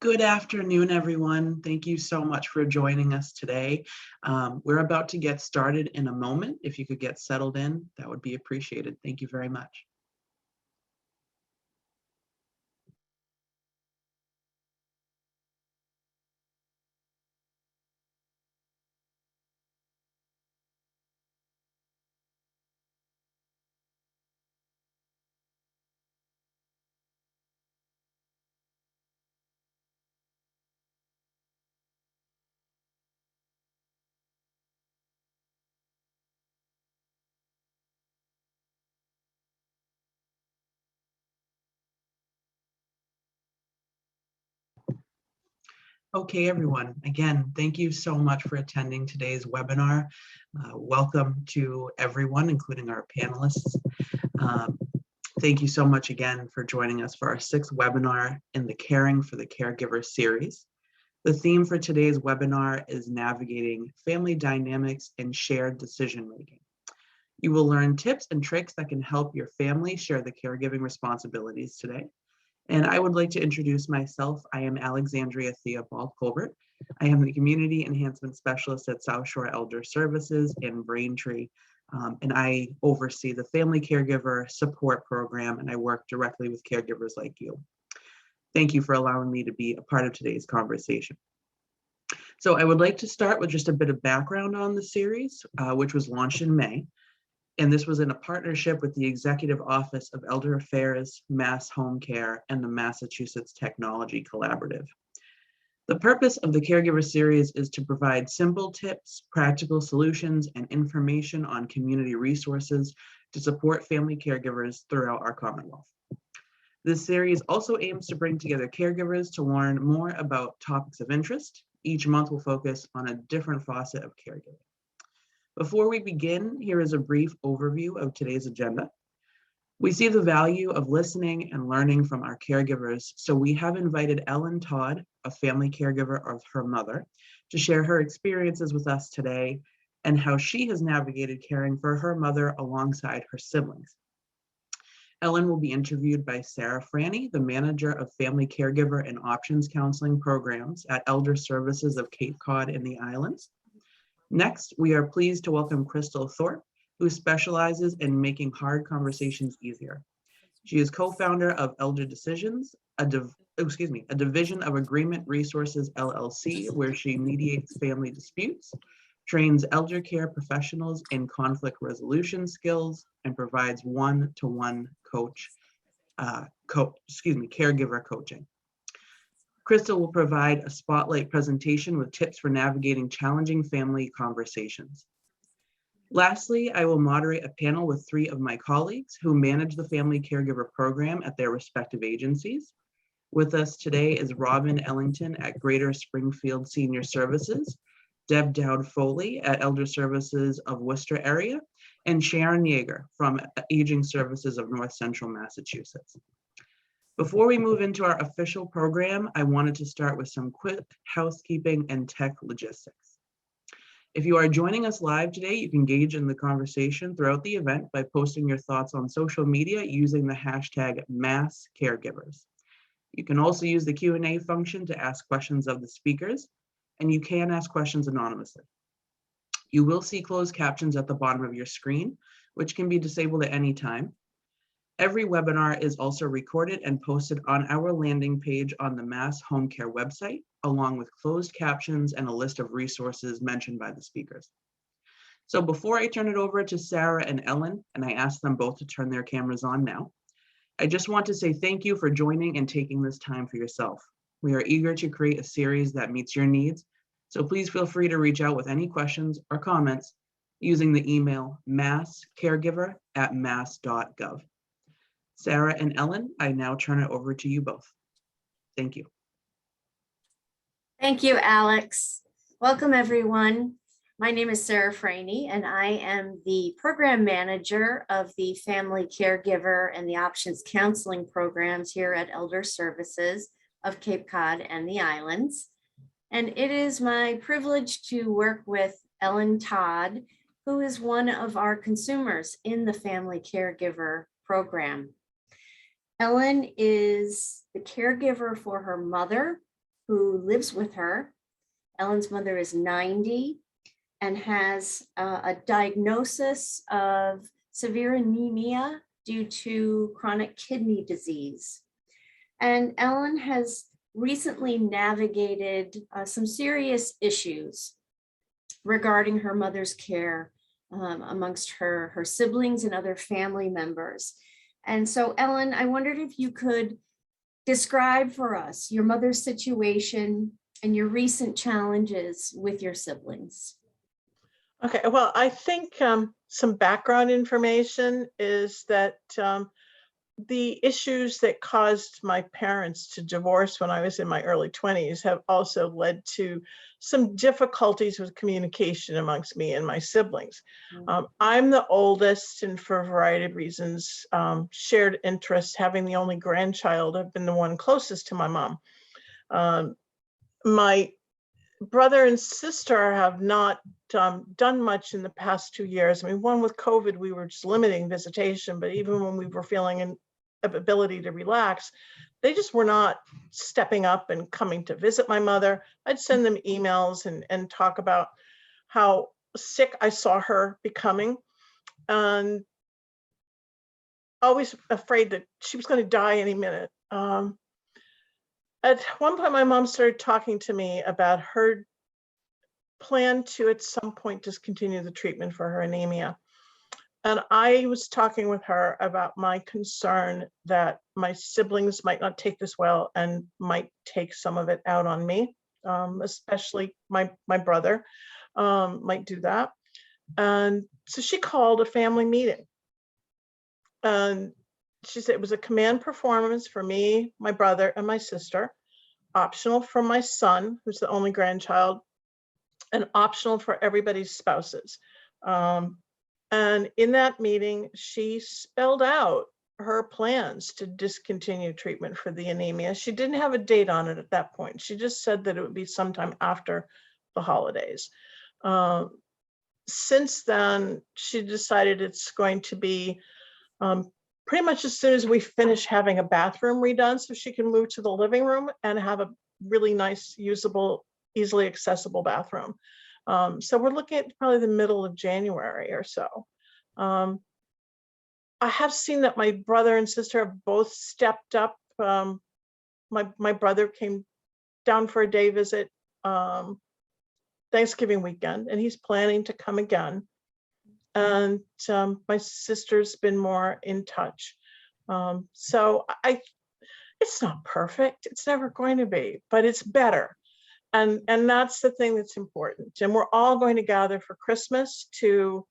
Good afternoon, everyone. Thank you so much for joining us today. We're about to get started in a moment. If you could get settled in, that would be appreciated. Thank you very much. Okay, everyone. Again, thank you so much for attending today's webinar. Welcome to everyone, including our panelists. Thank you so much again for joining us for our 6th webinar in the Caring for the Caregiver series. The theme for today's webinar is navigating family dynamics and shared decision-making. You will learn tips and tricks that can help your family share the caregiving responsibilities today. And I would like to introduce myself. I am Alexandria Theobald-Colbert. I am the Community Enhancement Specialist at South Shore Elder Services in Braintree. And I oversee the Family Caregiver Support Program, and I work directly with caregivers like you. Thank you for allowing me to be a part of today's conversation. So I would like to start with just a bit of background on the series, which was launched in May. And this was in a partnership with the Executive Office of Elder Affairs, Mass Home Care, and the Massachusetts Technology Collaborative. The purpose of the Caregiver series is to provide simple tips, practical solutions, and information on community resources to support family caregivers throughout our Commonwealth. This series also aims to bring together caregivers to learn more about topics of interest. Each month will focus on a different facet of caregiving. Before we begin, here is a brief overview of today's agenda. We see the value of listening and learning from our caregivers, so we have invited Todd, a family caregiver of her mother, to share her experiences with us today and how she has navigated caring for her mother alongside her siblings. Ellen will be interviewed by Sarah Franey, the manager of Family Caregiver and Options Counseling Programs at Elder Services of Cape Cod and the Islands. Next, we are pleased to welcome Crystal Thorpe, who specializes in making hard conversations easier. She is co-founder of Elder Decisions, a division of Agreement Resources LLC, where she mediates family disputes, trains elder care professionals in conflict resolution skills, and provides one-to-one caregiver coaching. Crystal will provide a spotlight presentation with tips for navigating challenging family conversations. Lastly, I will moderate a panel with 3 of my colleagues who manage the Family Caregiver Program at their respective agencies. With us today is Robin Ellington at Greater Springfield Senior Services, Deb Dowd-Foley at Elder Services of Worcester area, and Sharon Yeager from Aging Services of North Central Massachusetts. Before we move into our official program, I wanted to start with some quick housekeeping and tech logistics. If you are joining us live today, you can engage in the conversation throughout the event by posting your thoughts on social media using the hashtag #MassCaregivers. You can also use the Q&A function to ask questions of the speakers, and you can ask questions anonymously. You will see closed captions at the bottom of your screen, which can be disabled at any time. Every webinar is also recorded and posted on our landing page on the Mass Home Care website, along with closed captions and a list of resources mentioned by the speakers. So before I turn it over to Sarah and Ellen, and I ask them both to turn their cameras on now, I just want to say thank you for joining and taking this time for yourself. We are eager to create a series that meets your needs, so please feel free to reach out with any questions or comments using the email masscaregiver@mass.gov. Sarah and Ellen, I now turn it over to you both. Thank you. Thank you, Alex. Welcome, everyone. My name is Sarah Franey, and I am the program manager of the Family Caregiver and the Options Counseling Programs here at Elder Services of Cape Cod and the Islands. And it is my privilege to work with Todd, who is one of our consumers in the Family Caregiver program. Ellen is the caregiver for her mother, who lives with her. Ellen's mother is 90 and has a diagnosis of severe anemia due to chronic kidney disease. And Ellen has recently navigated some serious issues regarding her mother's care amongst her siblings and other family members. And so, Ellen, I wondered if you could describe for us your mother's situation and your recent challenges with your siblings. Okay, well, I think some background information is that the issues that caused my parents to divorce when I was in my early 20s have also led to some difficulties with communication amongst me and my siblings. I'm the oldest, and for a variety of reasons, shared interests, having the only grandchild, I've been the one closest to my mom. My brother and sister have not done much in the past 2 years. I mean, one with COVID, we were just limiting visitation, but even when we were feeling an ability to relax, they just were not stepping up and coming to visit my mother. I'd send them emails and talk about how sick I saw her becoming, and always afraid that she was going to die any minute. At one point, my mom started talking to me about her plan to, at some point, discontinue the treatment for her anemia. And I was talking with her about my concern that my siblings might not take this well and might take some of it out on me, especially my brother might do that. And so she called a family meeting. And she said it was a command performance for me, my brother, and my sister, optional for my son, who's the only grandchild, and optional for everybody's spouses. And in that meeting, she spelled out her plans to discontinue treatment for the anemia. She didn't have a date on it at that point. She just said that it would be sometime after the holidays. Since then, she decided it's going to be pretty much as soon as we finish having a bathroom redone, so she can move to the living room and have a really nice, usable, easily accessible bathroom. So we're looking at probably the middle of January or so. I have seen that my brother and sister have both stepped up. My brother came down for a day visit Thanksgiving weekend, and he's planning to come again. And my sister's been more in touch. So it's not perfect. It's never going to be, but it's better. And that's the thing that's important. And we're all going to gather for Christmas to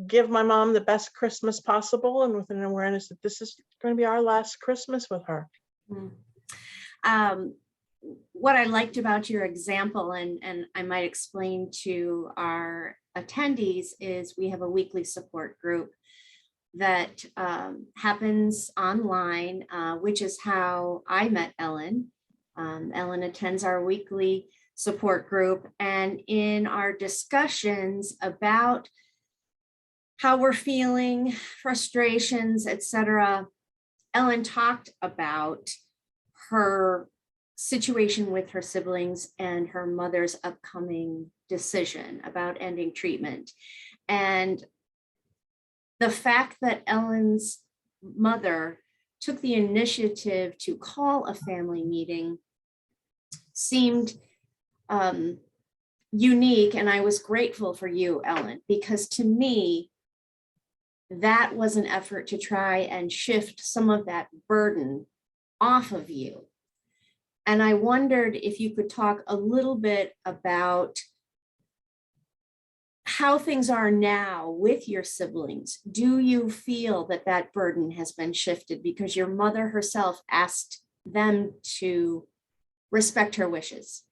give my mom the best Christmas possible, and with an awareness that this is going to be our last Christmas with her. What I liked about your example, and I might explain to our attendees, is we have a weekly support group that happens online, which is how I met Ellen. Ellen attends our weekly support group, and in our discussions about how we're feeling, frustrations, etc., Ellen talked about her situation with her siblings and her mother's upcoming decision about ending treatment. And the fact that Ellen's mother took the initiative to call a family meeting seemed unique. And I was grateful for you, Ellen, because to me, that was an effort to try and shift some of that burden off of you. And I wondered if you could talk a little bit about how things are now with your siblings. Do you feel that that burden has been shifted because your mother herself asked them to respect her wishes?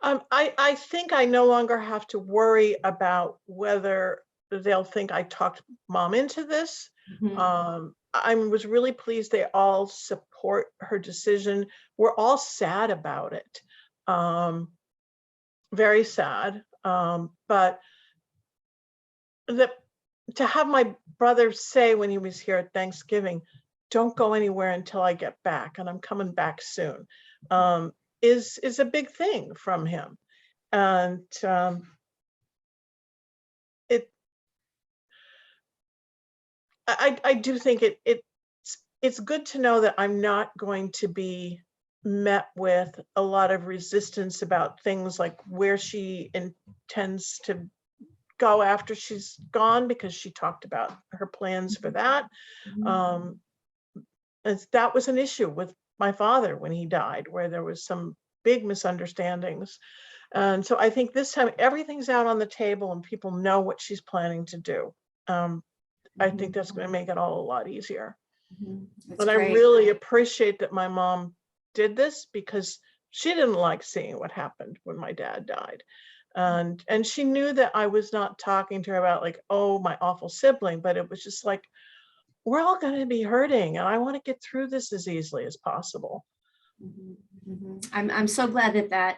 I think I no longer have to worry about whether they'll think I talked mom into this. Mm-hmm. I was really pleased they all support her decision. We're all sad about it, very sad. But to have my brother say when he was here at Thanksgiving, "Don't go anywhere until I get back, and I'm coming back soon." is a big thing from him. And I do think it's good to know that I'm not going to be met with a lot of resistance about things like where she intends to go after she's gone, because she talked about her plans for that. That was an issue with my father when he died, where there was some big misunderstandings. And so I think this time everything's out on the table and people know what she's planning to do. I think that's going to make it all a lot easier. But I really appreciate that my mom did this, because she didn't like seeing what happened when my dad died. And she knew that I was not talking to her about like, oh, my awful sibling, but it was just like, we're all going to be hurting and I want to get through this as easily as possible. I'm so glad that that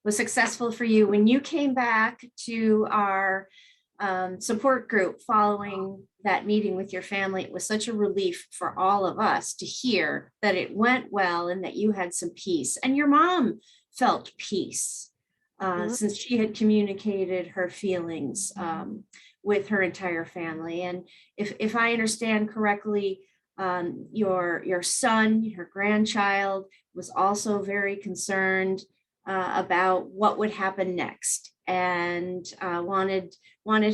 was successful for you. When you came back to our support group following that meeting with your family, it was such a relief for all of us to hear that it went well and that you had some peace, and your mom felt peace since she had communicated her feelings with her entire family. And if I understand correctly, your son, your grandchild, was also very concerned about what would happen next, and wanted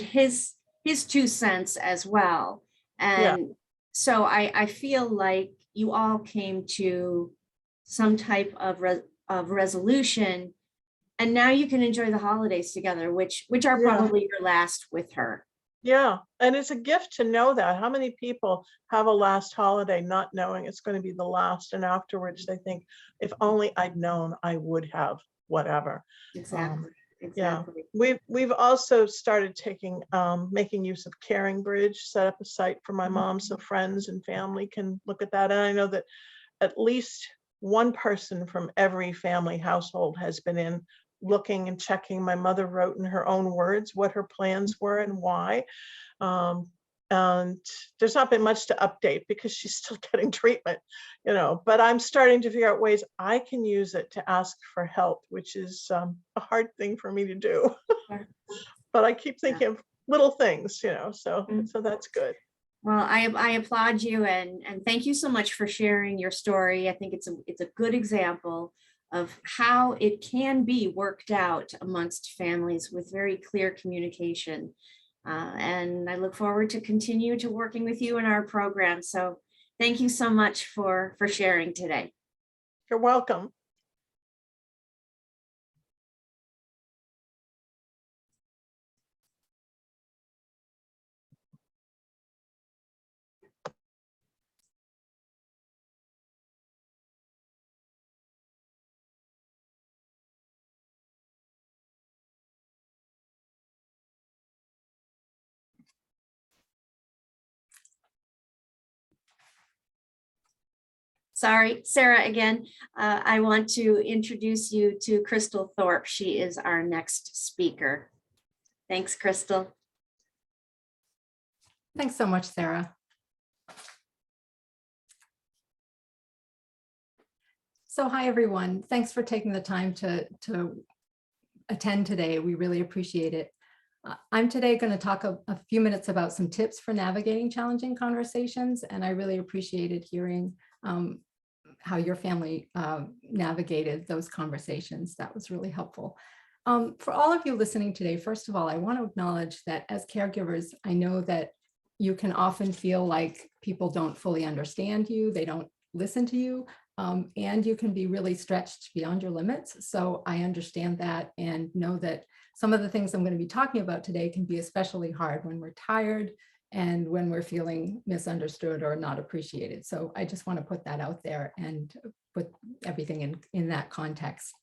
his 2 cents as well. And so I feel like you all came to some type of resolution, and now you can enjoy the holidays together, which are probably your last with her. Yeah, and it's a gift to know that. How many people have a last holiday not knowing it's going to be the last, and afterwards they think, if only I'd known, I would have whatever. Exactly. Yeah, we've also started making use of Caring Bridge, set up a site for my mom so friends and family can look at that. And I know that at least one person from every family household has been in looking and checking. My mother wrote in her own words what her plans were and why. And there's not been much to update because she's still getting treatment, but I'm starting to figure out ways I can use it to ask for help, which is a hard thing for me to do. But I keep thinking of little things, so that's good. Well, I applaud you, and thank you so much for sharing your story. I think it's a good example of how it can be worked out amongst families with very clear communication. And I look forward to continue to working with you in our program. So thank you so much for sharing today. You're welcome. Sorry, Sarah, again, I want to introduce you to Crystal Thorpe. She is our next speaker. Thanks, Crystal. Thanks so much, Sarah. So hi, everyone. Thanks for taking the time to attend today. We really appreciate it. I'm today going to talk a few minutes about some tips for navigating challenging conversations, and I really appreciated hearing how your family navigated those conversations. That was really helpful. For all of you listening today, first of all, I want to acknowledge that as caregivers, I know that you can often feel like people don't fully understand you, they don't listen to you, and you can be really stretched beyond your limits. So I understand that and know that some of the things I'm going to be talking about today can be especially hard when we're tired and when we're feeling misunderstood or not appreciated. So I just want to put that out there and put everything in that context.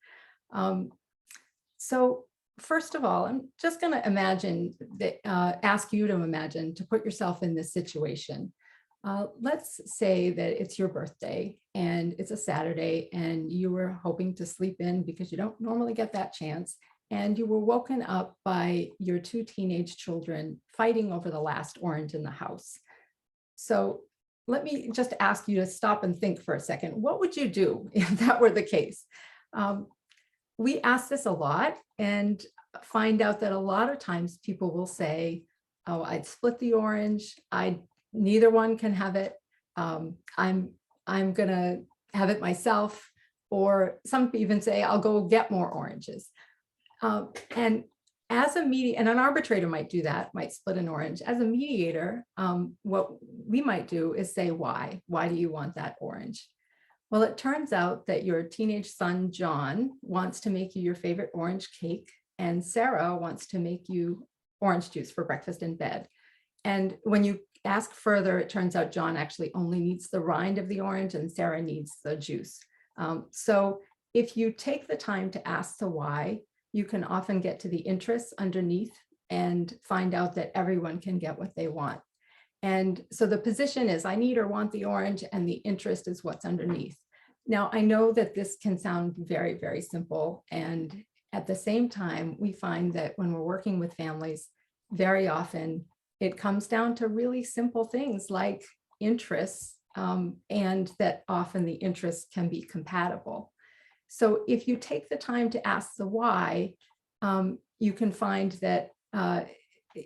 So first of all, I'm just going to imagine that, ask you to imagine to put yourself in this situation. Let's say that it's your birthday and it's a Saturday and you were hoping to sleep in because you don't normally get that chance. And you were woken up by your 2 teenage children fighting over the last orange in the house. So let me just ask you to stop and think for a second. What would you do if that were the case? We ask this a lot and find out that a lot of times people will say, oh, I'd split the orange. Neither one can have it. I'm gonna have it myself. Or some even say, I'll go get more oranges. And as a mediator, and an arbitrator might do that, might split an orange. As a mediator, what we might do is say, why? Why do you want that orange? Well, it turns out that your teenage son, John, wants to make you your favorite orange cake, and Sarah wants to make you orange juice for breakfast in bed. And when you ask further, it turns out John actually only needs the rind of the orange and Sarah needs the juice. So if you take the time to ask the why, you can often get to the interests underneath and find out that everyone can get what they want. And so the position is, I need or want the orange, and the interest is what's underneath. Now, I know that this can sound very, very simple. And at the same time, we find that when we're working with families, very often it comes down to really simple things like interests, and that often the interests can be compatible. So if you take the time to ask the why, you can find that,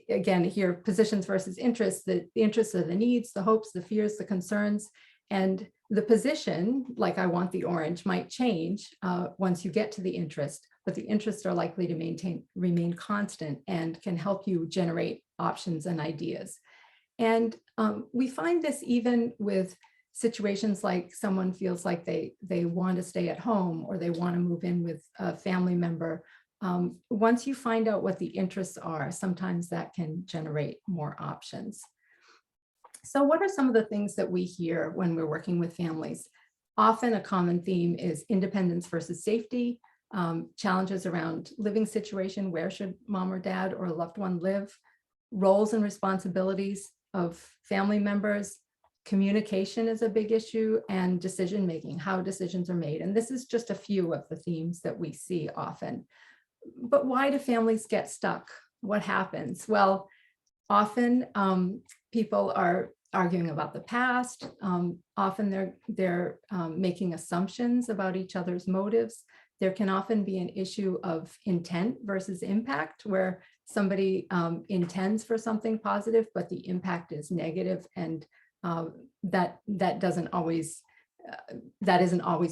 again, here, positions versus interests, the interests are the needs, the hopes, the fears, the concerns, and the position, like I want the orange, might change once you get to the interest, but the interests are likely to remain constant and can help you generate options and ideas. And we find this even with situations like someone feels like they want to stay at home or they want to move in with a family member. Once you find out what the interests are, sometimes that can generate more options. So what are some of the things that we hear when we're working with families? Often a common theme is independence versus safety, challenges around living situation, where should mom or dad or a loved one live, roles and responsibilities of family members, communication is a big issue, and decision-making, how decisions are made. And this is just a few of the themes that we see often. But why do families get stuck? What happens? Well, often people are arguing about the past. Often they're making assumptions about each other's motives. There can often be an issue of intent versus impact, where somebody intends for something positive, but the impact is negative, and that isn't always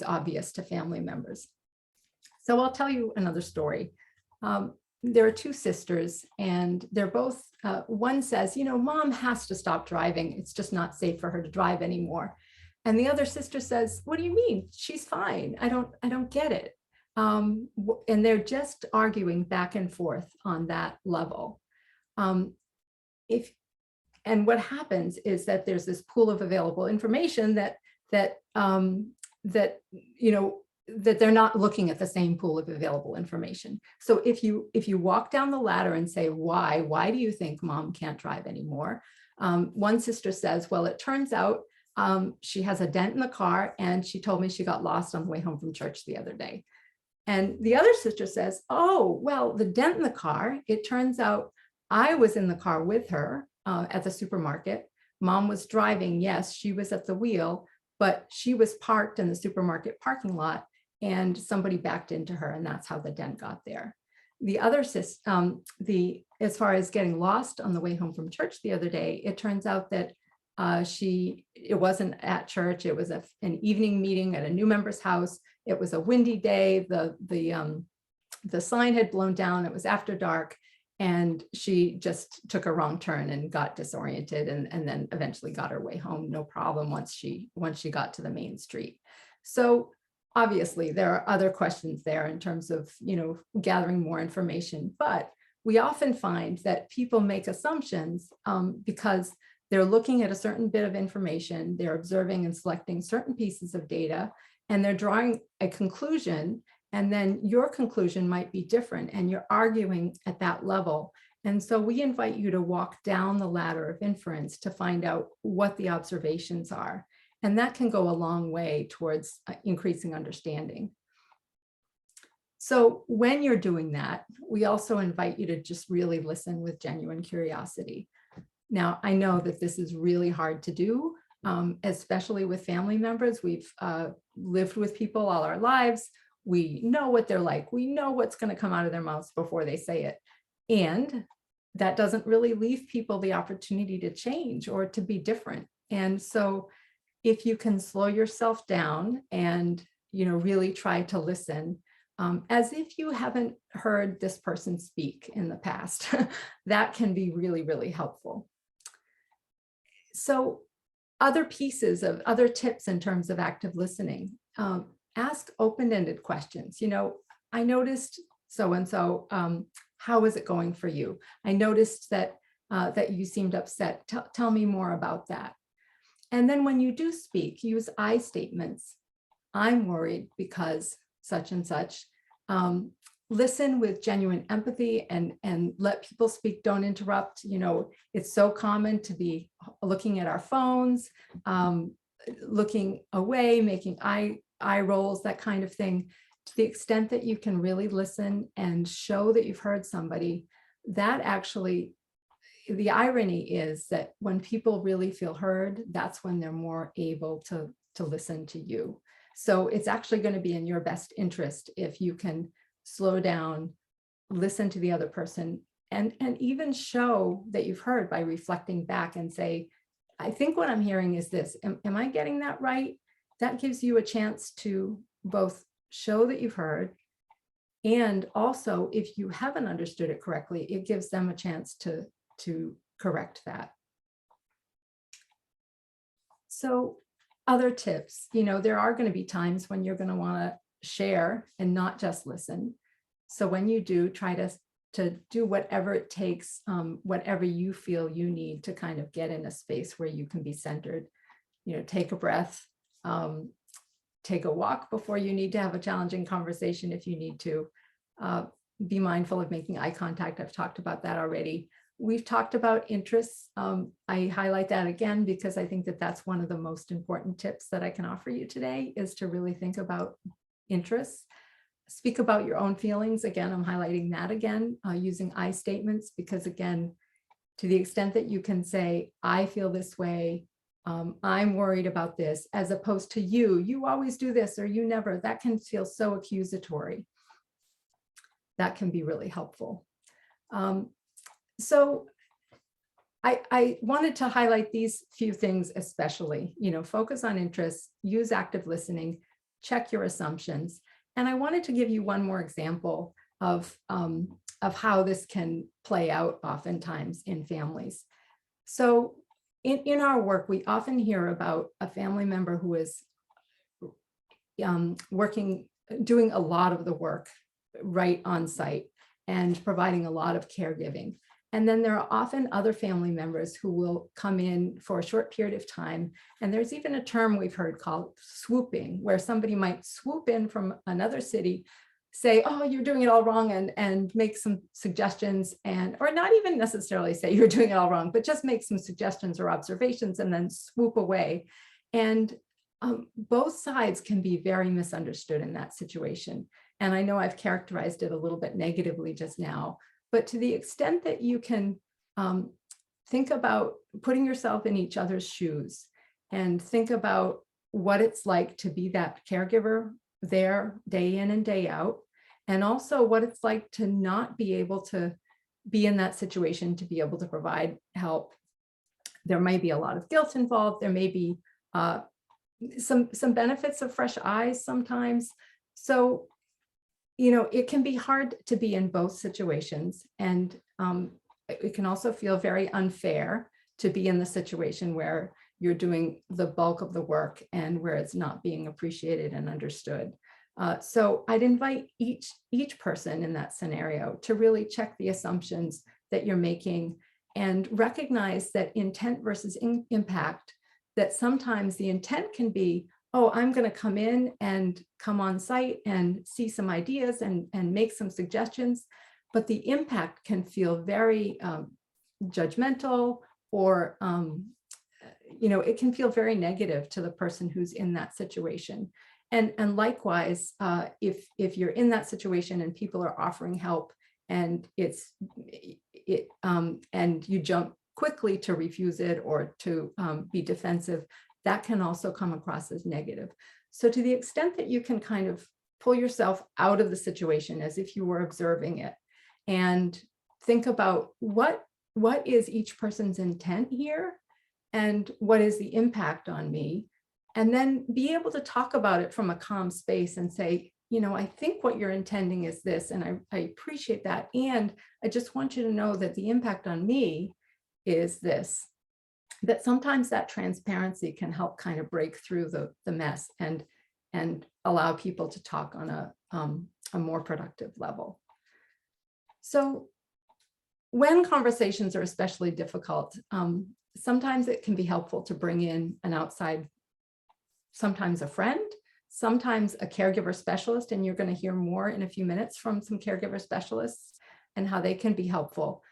obvious to family members. So I'll tell you another story. There are two sisters, and they're both, one says, mom has to stop driving. It's just not safe for her to drive anymore. And the other sister says, what do you mean? She's fine. I don't get it. And they're just arguing back and forth on that level. And what happens is that there's this pool of available information that they're not looking at the same pool of available information. So if you walk down the ladder and say, why do you think mom can't drive anymore? One sister says, well, it turns out she has a dent in the car, and she told me she got lost on the way home from church the other day. And the other sister says, oh, well, the dent in the car, it turns out I was in the car with her at the supermarket. Mom was driving. Yes, she was at the wheel, but she was parked in the supermarket parking lot, and somebody backed into her, and that's how the dent got there. The other sister, as far as getting lost on the way home from church the other day, it turns out that it wasn't at church. It was an evening meeting at a new member's house. It was a windy day. The sign had blown down. It was after dark, and she just took a wrong turn and got disoriented, and then eventually got her way home, no problem, once she got to the main street. So obviously there are other questions there in terms of gathering more information, but we often find that people make assumptions because they're looking at a certain bit of information, they're observing and selecting certain pieces of data, and they're drawing a conclusion, and then your conclusion might be different, and you're arguing at that level. And so we invite you to walk down the ladder of inference to find out what the observations are. And that can go a long way towards increasing understanding. So when you're doing that, we also invite you to just really listen with genuine curiosity. Now, I know that this is really hard to do, especially with family members. We've lived with people all our lives. We know what they're like. We know what's going to come out of their mouths before they say it. And that doesn't really leave people the opportunity to change or to be different. And so if you can slow yourself down and, really try to listen, as if you haven't heard this person speak in the past, that can be really, really helpful. So other pieces of other tips in terms of active listening, ask open-ended questions. I noticed so-and-so, how is it going for you? I noticed that you seemed upset. Tell me more about that. And then when you do speak, use I statements. I'm worried because such and such. Listen with genuine empathy and let people speak. Don't interrupt. It's so common to be looking at our phones, looking away, making eye rolls, that kind of thing. To the extent that you can really listen and show that you've heard somebody, that actually, the irony is that when people really feel heard, that's when they're more able to listen to you. So it's actually going to be in your best interest if you can slow down, listen to the other person, and even show that you've heard by reflecting back and say, I think what I'm hearing is this. Am I getting that right? That gives you a chance to both show that you've heard, and also if you haven't understood it correctly, it gives them a chance to correct that. So other tips, there are going to be times when you're going to want to share and not just listen. So when you do, try to do whatever it takes, whatever you feel you need to kind of get in a space where you can be centered. Take a breath, take a walk before you need to have a challenging conversation if you need to. Be mindful of making eye contact. I've talked about that already. We've talked about interests. I highlight that again because I think that that's one of the most important tips that I can offer you today, is to really think about interests. Speak about your own feelings. Again, I'm highlighting that again, using I statements, because again, to the extent that you can say, I feel this way, I'm worried about this, as opposed to you always do this, or you never, that can feel so accusatory. That can be really helpful. So I wanted to highlight these few things especially, focus on interests, use active listening, check your assumptions. And I wanted to give you one more example of how this can play out oftentimes in families. So in our work, we often hear about a family member who is doing a lot of the work right on site and providing a lot of caregiving. And then there are often other family members who will come in for a short period of time. And there's even a term we've heard called swooping, where somebody might swoop in from another city, say, oh, you're doing it all wrong, and make some suggestions, or not even necessarily say you're doing it all wrong, but just make some suggestions or observations and then swoop away. And both sides can be very misunderstood in that situation. And I know I've characterized it a little bit negatively just now, but to the extent that you can think about putting yourself in each other's shoes and think about what it's like to be that caregiver there day in and day out, and also what it's like to not be able to be in that situation, to be able to provide help. There may be a lot of guilt involved. There may be some benefits of fresh eyes sometimes. So it can be hard to be in both situations. And it can also feel very unfair to be in the situation where you're doing the bulk of the work and where it's not being appreciated and understood. So I'd invite each person in that scenario to really check the assumptions that you're making and recognize that intent versus impact, that sometimes the intent can be, oh, I'm going to come in and come on site and see some ideas and make some suggestions, but the impact can feel very judgmental, or it can feel very negative to the person who's in that situation. And likewise, if you're in that situation and people are offering help and and you jump quickly to refuse it or to be defensive, that can also come across as negative. So to the extent that you can kind of pull yourself out of the situation as if you were observing it, and think about what is each person's intent here, and what is the impact on me, and then be able to talk about it from a calm space and say, I think what you're intending is this, and I appreciate that, and I just want you to know that the impact on me is this. That sometimes that transparency can help kind of break through the mess and allow people to talk on a more productive level. So when conversations are especially difficult, sometimes it can be helpful to bring in an outside, sometimes a friend, sometimes a caregiver specialist, and you're going to hear more in a few minutes from some caregiver specialists and how they can be helpful.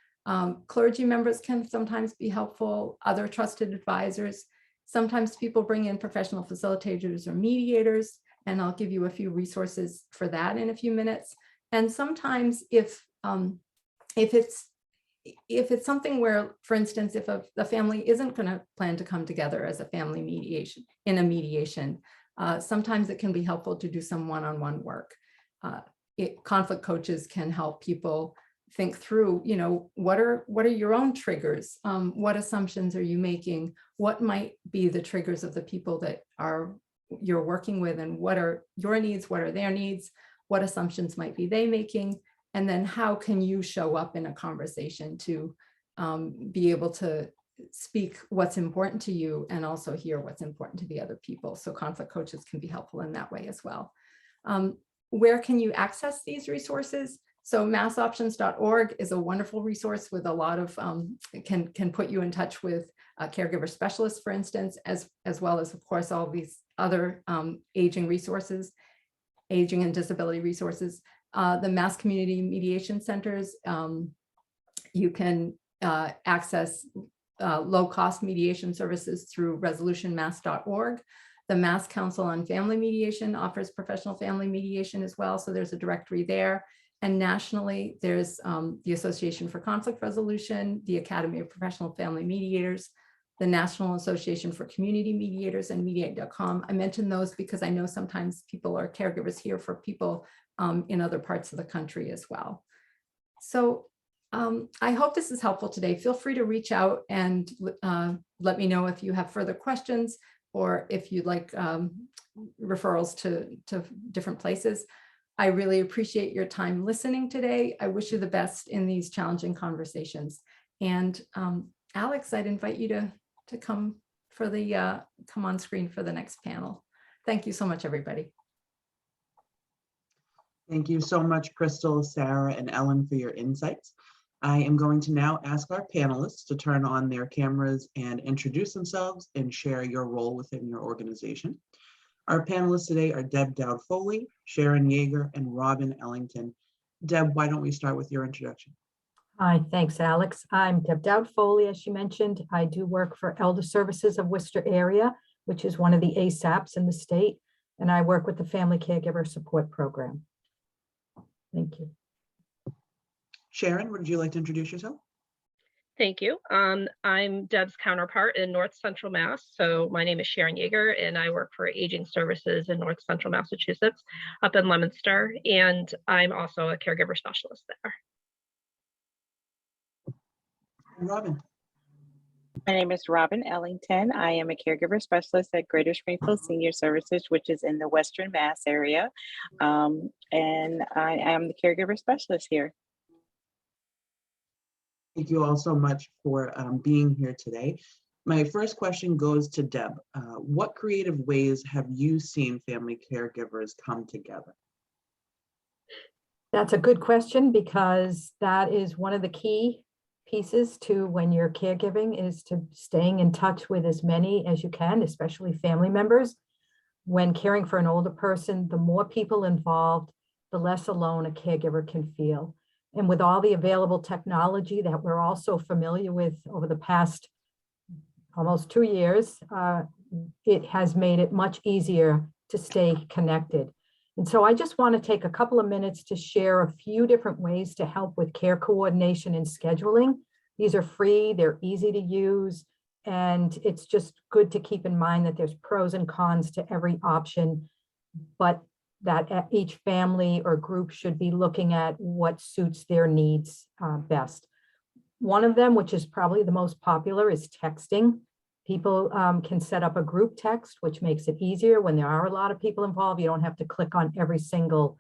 Clergy members can sometimes be helpful, other trusted advisors. Sometimes people bring in professional facilitators or mediators, and I'll give you a few resources for that in a few minutes. And sometimes if it's something where, for instance, if the family isn't going to plan to come together as a family mediation, sometimes it can be helpful to do some one-on-one work. Conflict coaches can help people think through, what are your own triggers? What assumptions are you making? What might be the triggers of the people that you're working with, and what are your needs? What are their needs? What assumptions might be they making? And then how can you show up in a conversation to be able to speak what's important to you and also hear what's important to the other people? So conflict coaches can be helpful in that way as well. Where can you access these resources? So massoptions.org is a wonderful resource with a lot of, can put you in touch with caregiver specialists, for instance, as well as, of course, all these other aging resources, aging and disability resources. The Mass Community Mediation Centers, you can access low-cost mediation services through resolutionmass.org. The Mass Council on Family Mediation offers professional family mediation as well, so there's a directory there. And nationally, there's the Association for Conflict Resolution, the Academy of Professional Family Mediators, the National Association for Community Mediators, and mediate.com. I mention those because I know sometimes people are caregivers here for people in other parts of the country as well. So I hope this is helpful today. Feel free to reach out and let me know if you have further questions or if you'd like referrals to different places. I really appreciate your time listening today. I wish you the best in these challenging conversations. And Alex, I'd invite you to come on screen for the next panel. Thank you so much, everybody. Thank you so much, Crystal, Sarah, and Ellen, for your insights. I am going to now ask our panelists to turn on their cameras and introduce themselves and share your role within your organization. Our panelists today are Deb Dowd-Foley, Sharon Yeager, and Robin Ellington. Deb, why don't we start with your introduction? Hi, thanks, Alex. I'm Deb Dowd-Foley, as you mentioned. I do work for Elder Services of Worcester area, which is one of the ASAPs in the state, and I work with the Family Caregiver Support Program. Thank you. Sharon, would you like to introduce yourself? Thank you. I'm Deb's counterpart in North Central Mass. So my name is Sharon Yeager, and I work for Aging Services in North Central Massachusetts, up in Leominster, and I'm also a caregiver specialist there. Robin. My name is Robin Ellington. I am a caregiver specialist at Greater Springfield Senior Services, which is in the Western Mass area. And I am the caregiver specialist here. Thank you all so much for being here today. My first question goes to Deb. What creative ways have you seen family caregivers come together? That's a good question, because that is one of the key pieces to when you're caregiving, is to staying in touch with as many as you can, especially family members. When caring for an older person, the more people involved, the less alone a caregiver can feel. And with all the available technology that we're also familiar with over the past almost 2 years, it has made it much easier to stay connected. And so I just want to take a couple of minutes to share a few different ways to help with care coordination and scheduling. These are free, they're easy to use, and it's just good to keep in mind that there's pros and cons to every option. But that each family or group should be looking at what suits their needs best. One of them, which is probably the most popular, is texting. People can set up a group text, which makes it easier when there are a lot of people involved. You don't have to click on every single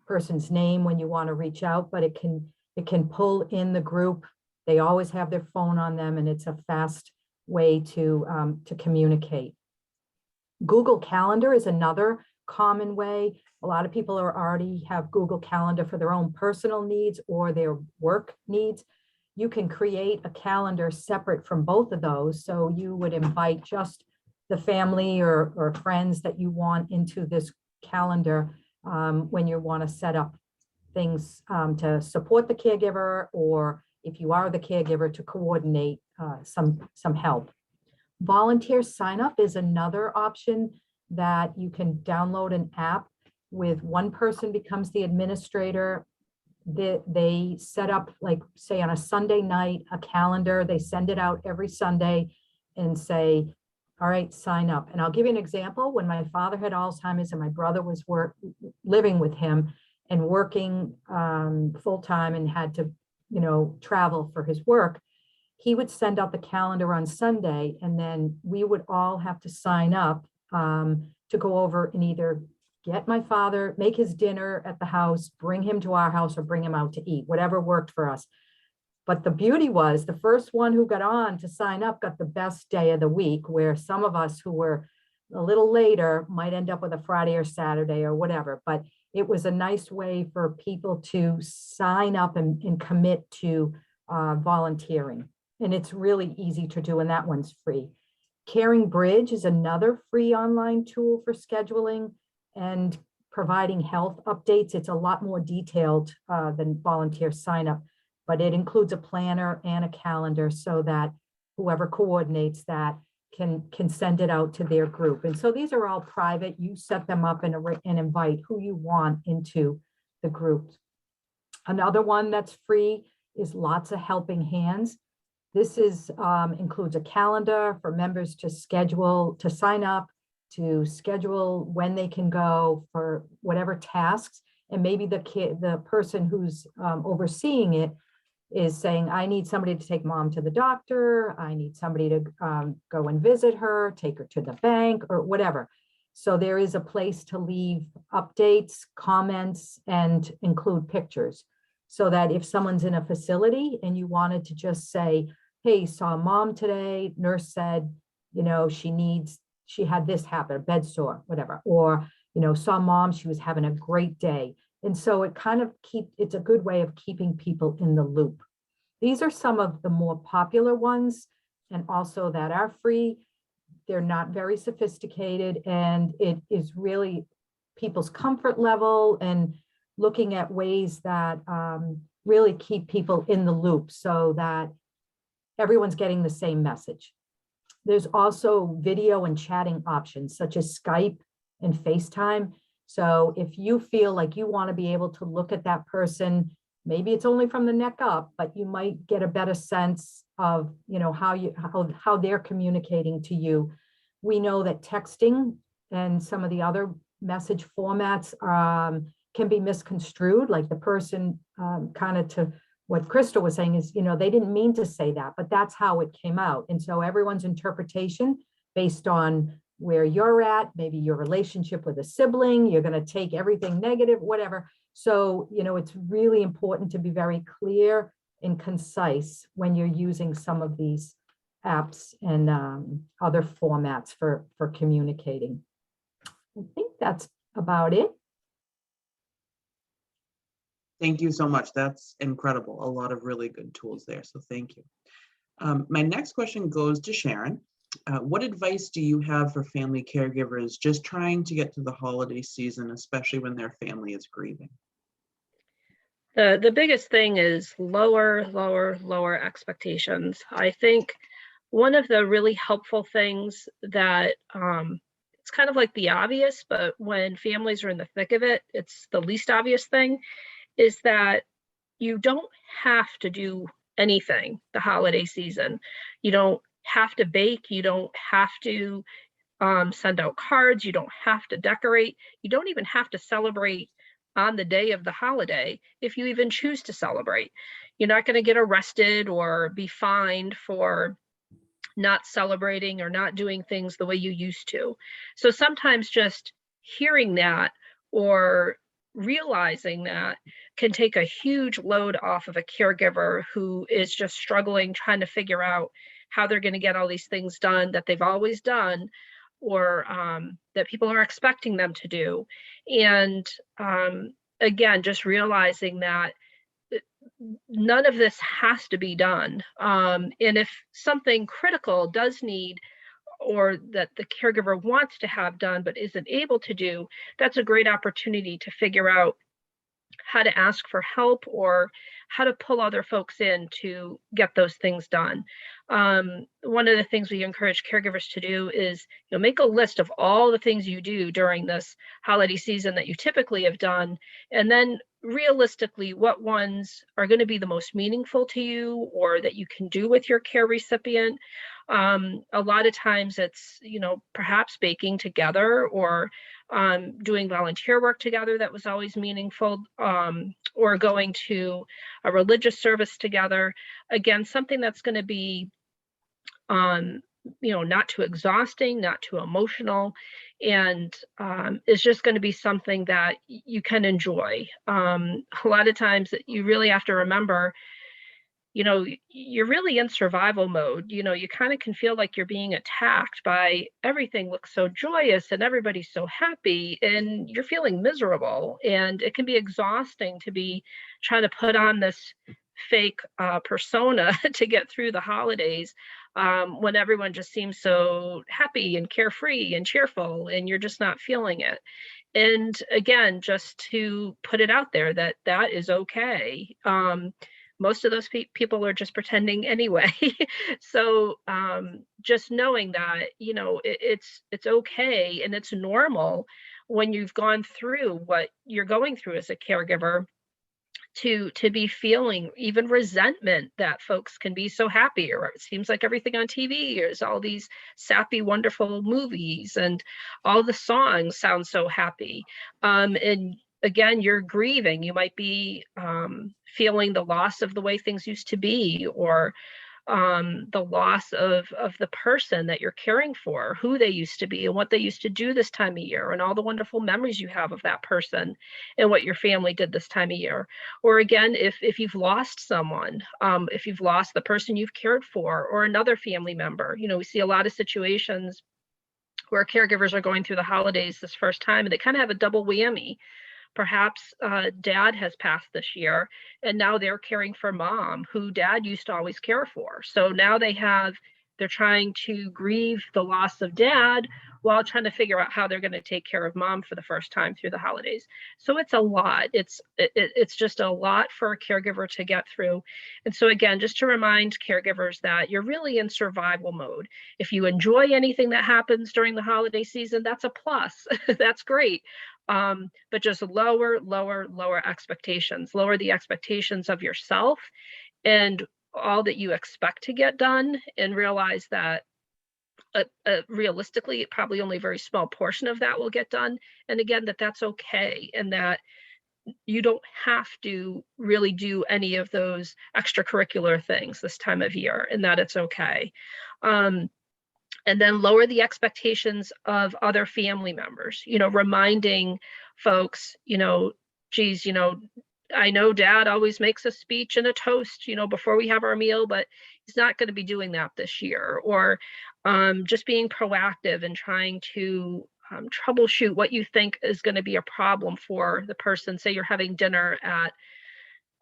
person's name when you want to reach out, but it can pull in the group. They always have their phone on them, and it's a fast way to communicate. Google Calendar is another common way. A lot of people already have Google Calendar for their own personal needs or their work needs. You can create a calendar separate from both of those. So you would invite just the family or friends that you want into this calendar when you want to set up things to support the caregiver, or if you are the caregiver, to coordinate some help. Volunteer sign up is another option that you can download an app with. One person becomes the administrator. They set up, like, say on a Sunday night, a calendar. They send it out every Sunday and say, all right, sign up. And I'll give you an example. When my father had Alzheimer's and my brother was living with him and working full-time and had to, travel for his work, he would send out the calendar on Sunday, and then we would all have to sign up to go over and either get my father, make his dinner at the house, bring him to our house, or bring him out to eat, whatever worked for us. But the beauty was the first one who got on to sign up got the best day of the week, where some of us who were a little later might end up with a Friday or Saturday or whatever. But it was a nice way for people to sign up and commit to volunteering. And it's really easy to do, and that one's free. Caring Bridge is another free online tool for scheduling and providing health updates. It's a lot more detailed than volunteer sign up, but it includes a planner and a calendar so that whoever coordinates that can send it out to their group. And so these are all private. You set them up and invite who you want into the group. Another one that's free is Lots of Helping Hands. This includes a calendar for members to schedule, to sign up, to schedule when they can go for whatever tasks. And maybe the person who's overseeing it is saying, I need somebody to take mom to the doctor. I need somebody to go and visit her, take her to the bank, or whatever. So there is a place to leave updates, comments, and include pictures. So that if someone's in a facility and you wanted to just say, hey, saw mom today, nurse said, she had this happen, a bed sore, whatever, or, saw mom, she was having a great day. And so it's a good way of keeping people in the loop. These are some of the more popular ones, and also that are free. They're not very sophisticated, and it is really people's comfort level and looking at ways that really keep people in the loop so that everyone's getting the same message. There's also video and chatting options such as Skype and FaceTime. So if you feel like you want to be able to look at that person, maybe it's only from the neck up, but you might get a better sense of, how they're communicating to you. We know that texting and some of the other message formats can be misconstrued, like the person to what Crystal was saying is, they didn't mean to say that, but that's how it came out. And so everyone's interpretation based on where you're at, maybe your relationship with a sibling, you're going to take everything negative, whatever. So, it's really important to be very clear and concise when you're using some of these apps and other formats for communicating. I think that's about it. Thank you so much. That's incredible. A lot of really good tools there. So thank you. My next question goes to Sharon. What advice do you have for family caregivers just trying to get to the holiday season, especially when their family is grieving? The biggest thing is lower expectations. I think one of the really helpful things that it's kind of like the obvious, but when families are in the thick of it, it's the least obvious thing, is that you don't have to do anything the holiday season. You don't have to bake. You don't have to send out cards. You don't have to decorate. You don't even have to celebrate on the day of the holiday if you even choose to celebrate. You're not going to get arrested or be fined for not celebrating or not doing things the way you used to. So sometimes just hearing that or realizing that can take a huge load off of a caregiver who is just struggling, trying to figure out how they're going to get all these things done that they've always done, or that people are expecting them to do. And again, just realizing that none of this has to be done. And if something critical does need, or that the caregiver wants to have done but isn't able to do, that's a great opportunity to figure out how to ask for help or how to pull other folks in to get those things done. One of the things we encourage caregivers to do is, make a list of all the things you do during this holiday season that you typically have done, and then realistically what ones are going to be the most meaningful to you or that you can do with your care recipient. A lot of times it's, perhaps baking together or doing volunteer work together that was always meaningful, or going to a religious service together. Again, something that's going to be, not too exhausting, not too emotional, and is just going to be something that you can enjoy. A lot of times you really have to remember, you're really in survival mode. You kind of can feel like you're being attacked by everything looks so joyous and everybody's so happy and you're feeling miserable. And it can be exhausting to be trying to put on this fake persona to get through the holidays, when everyone just seems so happy and carefree and cheerful and you're just not feeling it. And again, just to put it out there that that is okay. Most of those people are just pretending anyway. So just knowing that, it's okay and it's normal when you've gone through what you're going through as a caregiver to be feeling even resentment that folks can be so happy, or it seems like everything on TV is all these sappy, wonderful movies and all the songs sound so happy. And again, you're grieving. You might be feeling the loss of the way things used to be, or the loss of the person that you're caring for, who they used to be and what they used to do this time of year, and all the wonderful memories you have of that person and what your family did this time of year. Or again, if you've lost someone, if you've lost the person you've cared for or another family member, we see a lot of situations where caregivers are going through the holidays this first time and they kind of have a double whammy. Perhaps dad has passed this year and now they're caring for mom, who dad used to always care for. So now they're trying to grieve the loss of dad while trying to figure out how they're going to take care of mom for the first time through the holidays. So it's a lot. It's just a lot for a caregiver to get through. And so again, just to remind caregivers that you're really in survival mode. If you enjoy anything that happens during the holiday season, that's a plus. That's great. But just lower expectations, lower the expectations of yourself and all that you expect to get done, and realize that realistically, probably only a very small portion of that will get done. And again, that's okay. And that you don't have to really do any of those extracurricular things this time of year, and that it's okay. And then lower the expectations of other family members, reminding folks, geez, I know dad always makes a speech and a toast, before we have our meal, but he's not going to be doing that this year. Or just being proactive and trying to troubleshoot what you think is going to be a problem for the person. Say you're having dinner at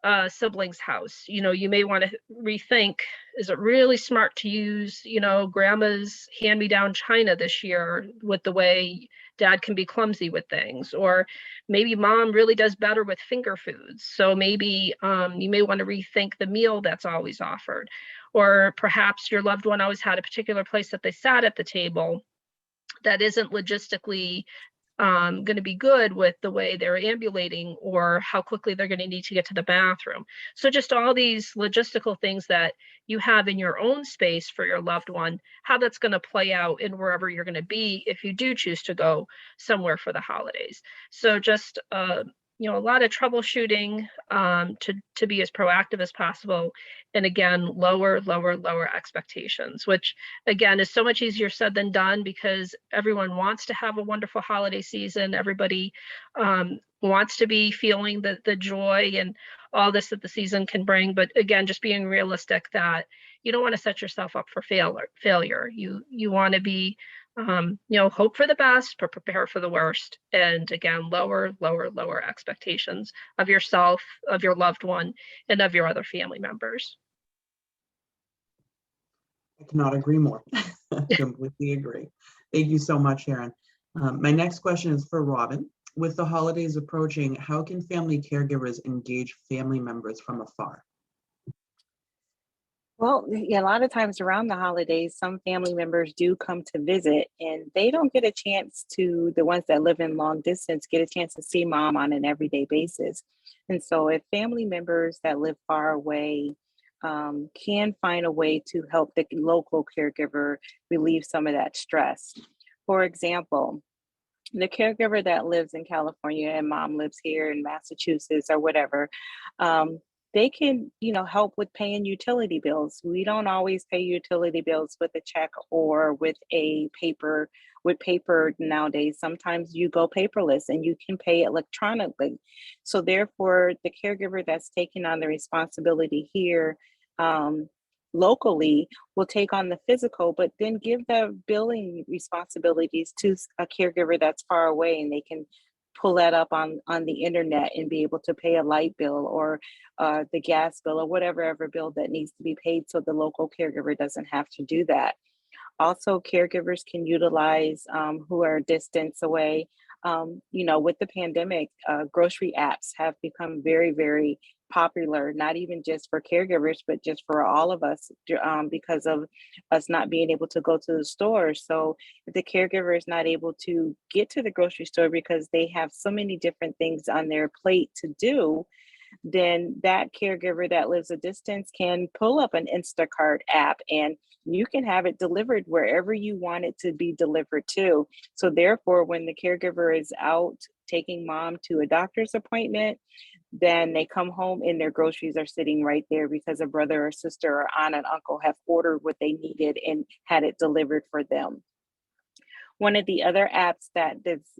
a sibling's house, you may want to rethink, is it really smart to use, grandma's hand-me-down china this year with the way dad can be clumsy with things? Or maybe mom really does better with finger foods. So maybe you may want to rethink the meal that's always offered. Or perhaps your loved one always had a particular place that they sat at the table that isn't logistically going to be good with the way they're ambulating or how quickly they're going to need to get to the bathroom. So just all these logistical things that you have in your own space for your loved one, how that's going to play out in wherever you're going to be if you do choose to go somewhere for the holidays. So just a lot of troubleshooting to be as proactive as possible. And again, lower expectations, which again is so much easier said than done, because everyone wants to have a wonderful holiday season. Everybody wants to be feeling the joy and all this that the season can bring. But again, just being realistic that you don't want to set yourself up for failure. You want to be hope for the best, but prepare for the worst. And again, lower expectations of yourself, of your loved one, and of your other family members. I cannot agree more. Completely agree. Thank you so much, Sharon. My next question is for Robin. With the holidays approaching, how can family caregivers engage family members from afar? Well, yeah, a lot of times around the holidays, some family members do come to visit, and they don't get a chance to, the ones that live in long distance, get a chance to see mom on an everyday basis. And so if family members that live far away can find a way to help the local caregiver relieve some of that stress. For example, the caregiver that lives in California and mom lives here in Massachusetts or whatever, they can, help with paying utility bills. We don't always pay utility bills with a check or with paper nowadays. Sometimes you go paperless and you can pay electronically. So therefore, the caregiver that's taking on the responsibility here locally will take on the physical, but then give the billing responsibilities to a caregiver that's far away, and they can pull that up on the internet and be able to pay a light bill or the gas bill or whatever bill that needs to be paid, so the local caregiver doesn't have to do that. Also, caregivers can utilize who are distance away. With the pandemic, grocery apps have become very, very popular, not even just for caregivers, but just for all of us, because of us not being able to go to the store. So if the caregiver is not able to get to the grocery store because they have so many different things on their plate to do, then that caregiver that lives a distance can pull up an Instacart app and you can have it delivered wherever you want it to be delivered to. So therefore, when the caregiver is out taking mom to a doctor's appointment, then they come home and their groceries are sitting right there because a brother or sister or aunt and uncle have ordered what they needed and had it delivered for them. One of the other apps that's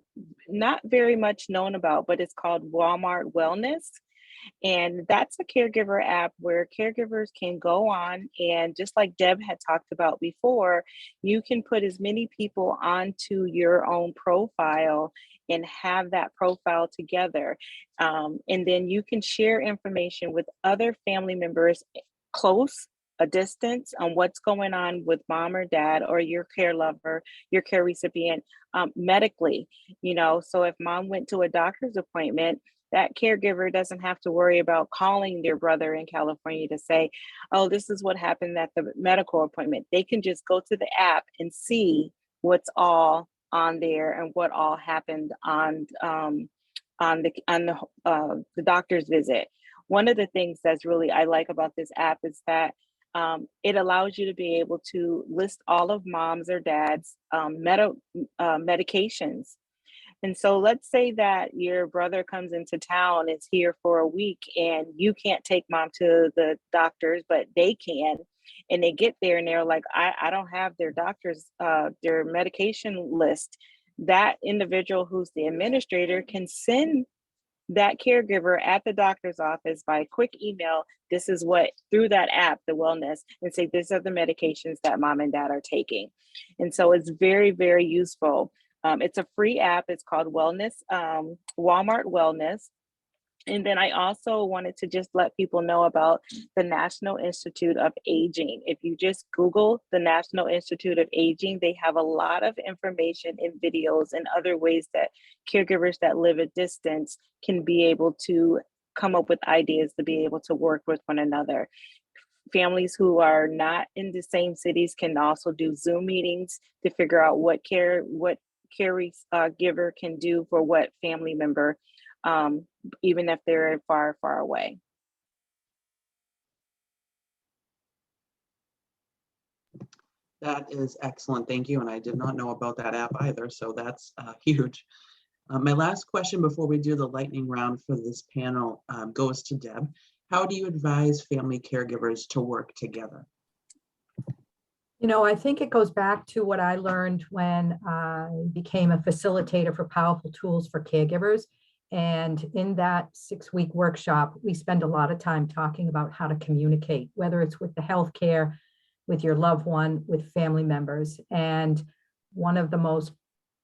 not very much known about, but it's called Walmart Wellness. And that's a caregiver app where caregivers can go on, and just like Deb had talked about before, you can put as many people onto your own profile and have that profile together. And then you can share information with other family members close, a distance, on what's going on with mom or dad or your care lover, your care recipient, medically. So if mom went to a doctor's appointment, that caregiver doesn't have to worry about calling their brother in California to say, oh, this is what happened at the medical appointment. They can just go to the app and see what's all on there and what all happened on the doctor's visit. One of the things that's really I like about this app is that it allows you to be able to list all of mom's or dad's medications. And so let's say that your brother comes into town, is here for a week, and you can't take mom to the doctors, but they can. And they get there and they're like, I don't have their doctor's, their medication list. That individual who's the administrator can send that caregiver at the doctor's office by quick email, this is what, through that app, the wellness, and say, these are the medications that mom and dad are taking. And so it's very, very useful. It's a free app. It's called Wellness, Walmart Wellness. And then I also wanted to just let people know about the National Institute of Aging. If you just Google the National Institute of Aging, they have a lot of information and videos and other ways that caregivers that live at distance can be able to come up with ideas to be able to work with one another. Families who are not in the same cities can also do Zoom meetings to figure out what caregiver can do for what family member, even if they're far, far away. That is excellent. Thank you. And I did not know about that app either. So that's huge. My last question before we do the lightning round for this panel goes to Deb. How do you advise family caregivers to work together? You know, I think it goes back to what I learned when I became a facilitator for Powerful Tools for Caregivers. And in that 6-week workshop, we spend a lot of time talking about how to communicate, whether it's with the healthcare, with your loved one, with family members. And one of the most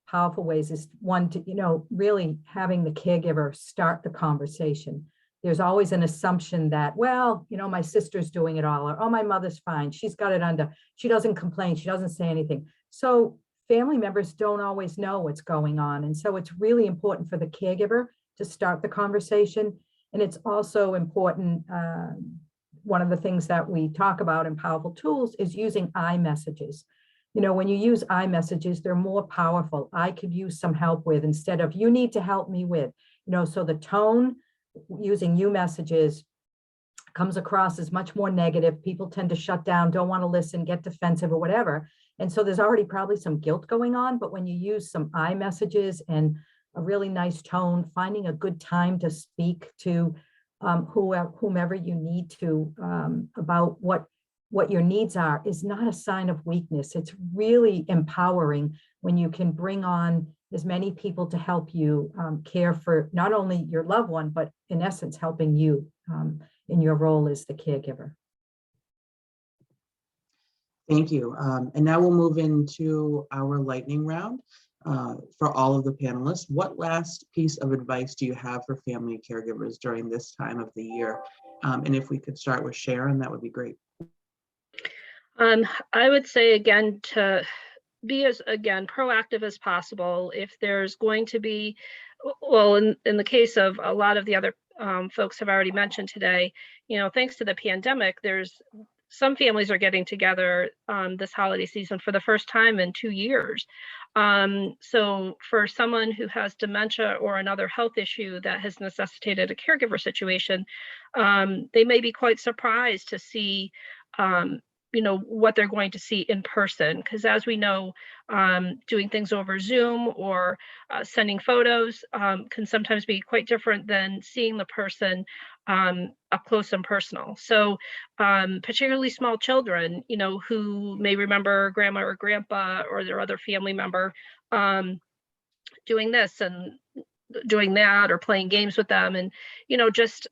powerful ways is one to, really having the caregiver start the conversation. There's always an assumption that, well, my sister's doing it all, or, oh, my mother's fine. She's got it under. She doesn't complain. She doesn't say anything. So family members don't always know what's going on. And so it's really important for the caregiver to start the conversation. And it's also important, one of the things that we talk about in Powerful Tools is using I messages. When you use I messages, they're more powerful. I could use some help with instead of you need to help me with, so the tone using you messages comes across as much more negative. People tend to shut down, don't want to listen, get defensive or whatever. And so there's already probably some guilt going on. But when you use some I messages and a really nice tone, finding a good time to speak to whomever you need to about what your needs are is not a sign of weakness. It's really empowering when you can bring on as many people to help you care for not only your loved one, but in essence, helping you in your role as the caregiver. Thank you. And now we'll move into our lightning round for all of the panelists. What last piece of advice do you have for family caregivers during this time of the year? And if we could start with Sharon, that would be great. I would say again to be as proactive as possible. If there's going to be, well, in the case of a lot of the other folks have already mentioned today, thanks to the pandemic, there's some families are getting together this holiday season for the first time in 2 years. So for someone who has dementia or another health issue that has necessitated a caregiver situation, they may be quite surprised to see what they're going to see in person. Because as we know, doing things over Zoom or sending photos can sometimes be quite different than seeing the person up close and personal. So particularly small children, who may remember grandma or grandpa or their other family member doing this and doing that or playing games with them, and just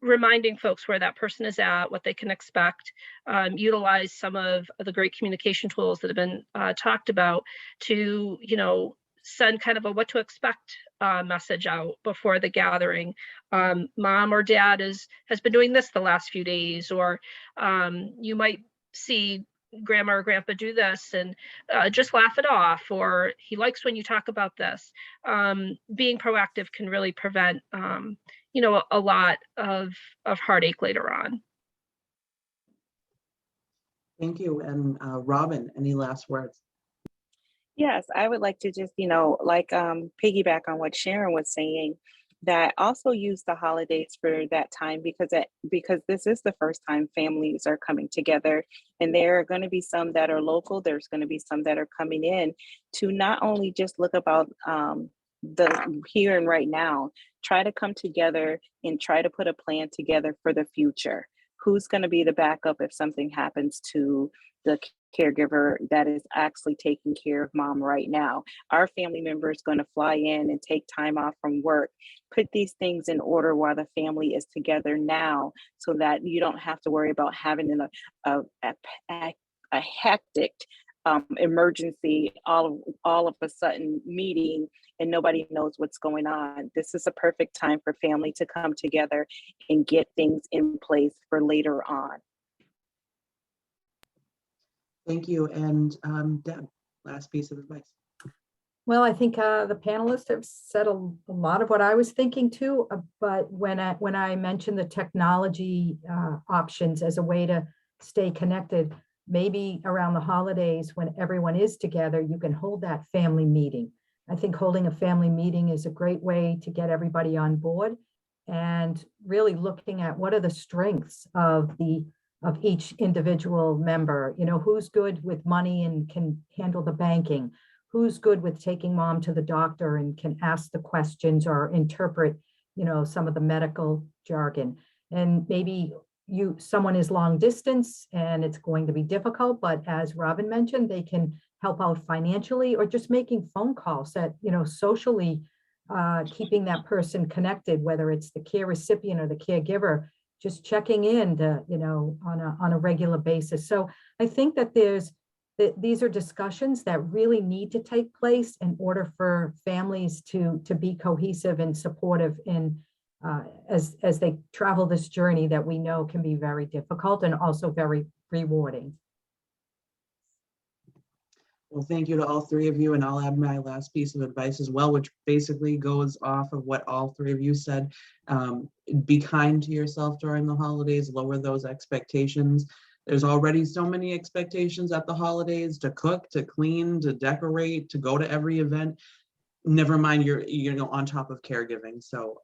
reminding folks where that person is at, what they can expect, utilize some of the great communication tools that have been talked about to send kind of a what to expect message out before the gathering. Mom or dad has been doing this the last few days, or you might see grandma or grandpa do this and just laugh it off, or he likes when you talk about this. Being proactive can really prevent a lot of heartache later on. Thank you. And Robin, any last words? Yes, I would like to just, piggyback on what Sharon was saying, that also use the holidays for that time, because this is the first time families are coming together, and there are going to be some that are local. There's going to be some that are coming in to not only just look about the here and right now, try to come together and try to put a plan together for the future. Who's going to be the backup if something happens to the caregiver that is actually taking care of mom right now? Our family member is going to fly in and take time off from work. Put these things in order while the family is together now, so that you don't have to worry about having a hectic emergency all of a sudden meeting and nobody knows what's going on. This is a perfect time for family to come together and get things in place for later on. Thank you. And Deb, last piece of advice. Well, I think the panelists have said a lot of what I was thinking too, but when I mentioned the technology options as a way to stay connected, maybe around the holidays when everyone is together, you can hold that family meeting. I think holding a family meeting is a great way to get everybody on board and really looking at what are the strengths of each individual member. You know, who's good with money and can handle the banking, who's good with taking mom to the doctor and can ask the questions or interpret, you know, some of the medical jargon. And maybe someone is long distance and it's going to be difficult, but as Robin mentioned, they can help out financially or just making phone calls that, you know, socially keeping that person connected, whether it's the care recipient or the caregiver, just checking in to, you know, on a regular basis. So I think that these are discussions that really need to take place in order for families to be cohesive and supportive in as they travel this journey that we know can be very difficult and also very rewarding. Well, thank you to all three of you, and I'll add my last piece of advice as well, which basically goes off of what all three of you said. Be kind to yourself during the holidays, lower those expectations. There's already so many expectations at the holidays to cook, to clean, to decorate, to go to every event. Never mind, you're on top of caregiving. So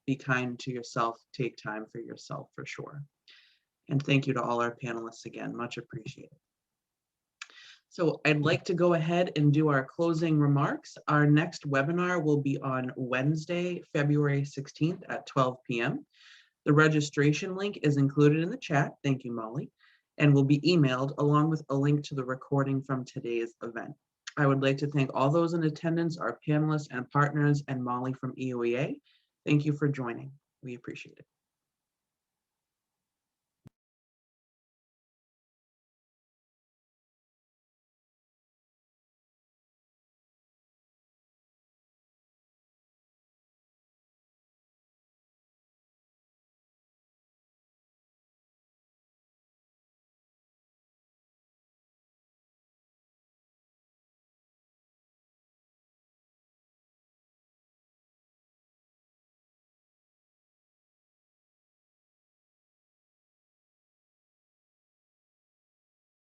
be kind to yourself, take time for yourself for sure. And thank you to all our panelists again, much appreciated. So I'd like to go ahead and do our closing remarks. Our next webinar will be on Wednesday, February 16th at 12 p.m. The registration link is included in the chat. Thank you, Molly, and will be emailed along with a link to the recording from today's event. I would like to thank all those in attendance, our panelists and partners, and Molly from EOEA. Thank you for joining. We appreciate it.